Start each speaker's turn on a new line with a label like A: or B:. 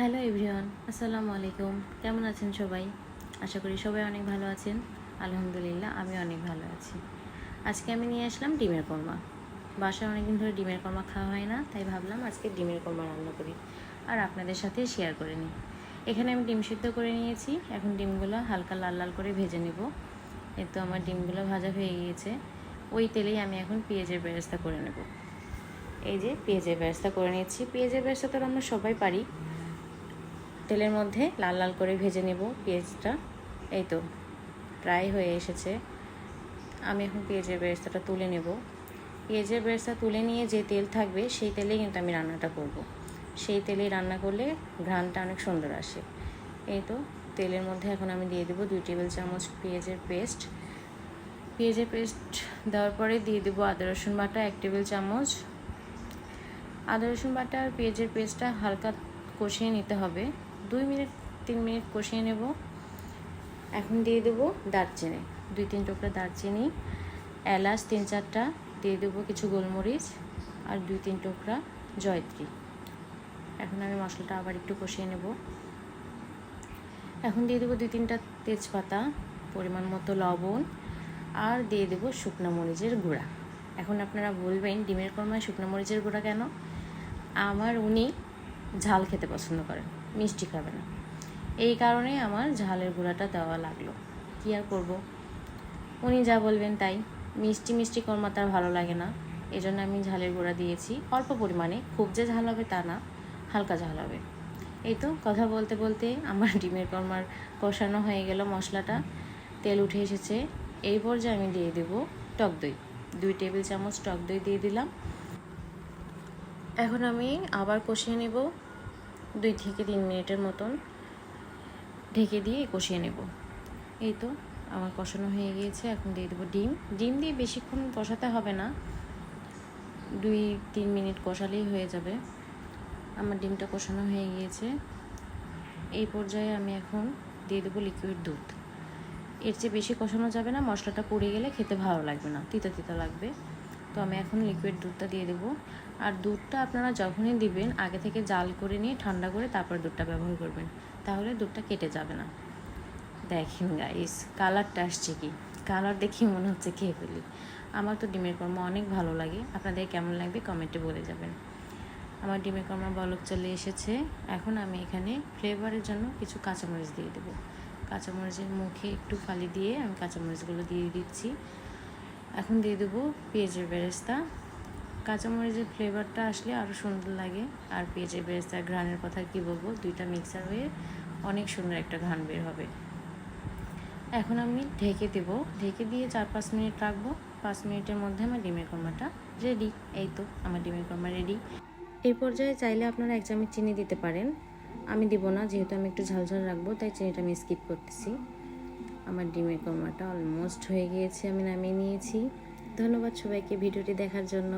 A: Hello everyone, আসসালামু আলাইকুম। কেমন আছেন সবাই? আশা করি সবাই অনেক ভালো আছেন। আলহামদুলিল্লাহ, আমি অনেক ভালো আছি। আজকে আমি নিয়ে আসলাম ডিমের কোরমা। বাসায় অনেকদিন ধরে ডিমের কোরমা খাওয়া হয় না, তাই ভাবলাম আজকে ডিমের কোরমা রান্না করি আর আপনাদের সাথে শেয়ার করে নিই। এখানে আমি ডিম সিদ্ধ করে নিয়েছি। এখন ডিমগুলো হালকা লাল লাল করে ভেজে নেব। এই তো আমার ডিমগুলো ভাজা হয়ে গিয়েছে। ওই তেলেই আমি এখন পেঁয়াজের বেরেস্তা করে নেব। এই যে পেঁয়াজের বেরেস্তা করে নিয়েছি। পেঁয়াজের বেরেস্তা তো আমরা সবাই পারি। তেলের মধ্যে লাল লাল করে ভেজে নেব পেঁয়াজটা। এই তো প্রায় হয়ে এসেছে। আমি এখন পেঁয়াজের বেরেস্তাটা তুলে নেব। পেঁয়াজের বেরেস্তা তুলে নিয়ে যে তেল থাকবে সেই তেলেই কিন্তু আমি রান্নাটা করব। সেই তেলেই রান্না করলে ঘ্রাণটা অনেক সুন্দর আসে। এই তো তেলের মধ্যে এখন আমি দিয়ে দেবো 2 টেবিল চামচ পেঁয়াজের পেস্ট। পেঁয়াজের পেস্ট দেওয়ার পরে দিয়ে দেবো আদা রসুন বাটা 1 টেবিল চামচ। আদা রসুন বাটা আর পেঁয়াজের পেস্টটা হালকা কষিয়ে নিতে হবে। 2-3 মিনিট কষিয়ে নেব। এখন দিয়ে দেবো দারচিনি, 2-3 টুকরা দারচিনি, এলাচ 3-4টা, দিয়ে দেবো কিছু গোলমরিচ আর 2-3 টুকরা জয়ত্রী। এখন আমি মশলাটা আবার একটু কষিয়ে নেব। এখন দিয়ে দেবো 2-3টা তেজপাতা, পরিমাণ মতো লবণ আর দিয়ে দেবো শুকনো মরিচের গুঁড়া। এখন আপনারা বলবেন ডিমের কোরমায় শুকনো মরিচের গুঁড়া কেন? আমার উনি ঝাল খেতে পছন্দ করেন, মিষ্টি খাবে না, এই কারণে আমার ঝালের গুঁড়াটা দেওয়া লাগলো। কী আর করবো, উনি যা বলবেন তাই। মিষ্টি মিষ্টি কোরমা তার ভালো লাগে না, এই জন্য আমি ঝালের গুঁড়া দিয়েছি অল্প পরিমাণে। খুব যে ঝাল হবে তা না, হালকা ঝাল হবে। এই তো কথা বলতে বলতে আমার ডিমের কোরমার কষানো হয়ে গেল মশলাটা, তেল উঠে এসেছে। এই পর্যায়ে আমি দিয়ে দেবো টক দই, 2 টেবিল চামচ টক দই দিয়ে দিলাম। এখন আমি আবার কষিয়ে নেব 2 থেকে 3 মিনিটের মতন, ঢেকে দিয়ে কষিয়ে নেব। এই তো আমার কষানো হয়ে গিয়েছে। এখন দিয়ে দেবো ডিম। ডিম দিয়ে বেশিক্ষণ কষাতে হবে না, 2-3 মিনিট কষালেই হয়ে যাবে। আমার ডিমটা কষানো হয়ে গিয়েছে। এই পর্যায়ে আমি এখন দিয়ে দেবো লিকুইড দুধ। এর চেয়ে বেশি কষানো যাবে না, মশলাটা পুড়ে গেলে খেতে ভালো লাগবে না, তিতা তিতা লাগবে। তো আমি এখন লিকুইড দুধটা দিয়ে দেবো। আর দুধটা আপনারা যখনই দিবেন আগে থেকে জাল করে নিয়ে ঠান্ডা করে তারপর দুধটা ব্যবহার করবেন, তাহলে দুধটা কেটে যাবে না। দেখেন গাইস, কালারটা আসছে কি, কালার দেখে মনে হচ্ছে খেয়ে ফেলি। আমার তো ডিমের কোরমা অনেক ভালো লাগে, আপনাদের কেমন লাগবে কমেন্টে বলে যাবেন। আমার ডিমের কোরমা বলক চলে এসেছে। এখন আমি এখানে ফ্লেভারের জন্য কিছু কাঁচামরিচ দিয়ে দেবো। কাঁচামরিচের মুখে একটু ফালি দিয়ে আমি কাঁচামরিচগুলো দিয়ে দিচ্ছি। এখন দিয়ে দেবো পেঁয়াজের বেরেস্তা। কাঁচামরিচের ফ্লেভারটা আসলে আরও সুন্দর লাগে, আর পেঁয়াজের বেরেস্তার ঘ্রাণের কথা কী বলবো, দুইটা মিক্সার হয়ে অনেক সুন্দর একটা ঘ্রাণ বের হবে। এখন আমি ঢেকে দেবো, ঢেকে দিয়ে 4-5 মিনিট রাখবো। 5 মিনিটের মধ্যে আমার ডিমের কোরমাটা রেডি। এই তো আমার ডিমের কোরমা রেডি। এই পর্যায়ে চাইলে আপনারা 1 চামচ চিনি দিতে পারেন, আমি দিব না, যেহেতু আমি একটু ঝালঝাল রাখবো তাই চিনিটা আমি স্কিপ করতেছি। আমার ডিমের কোরমাটা অলমোস্ট হয়ে গিয়েছে, আমি নামিয়ে নিয়েছি। ধন্যবাদ সবাইকে ভিডিওটি দেখার জন্য।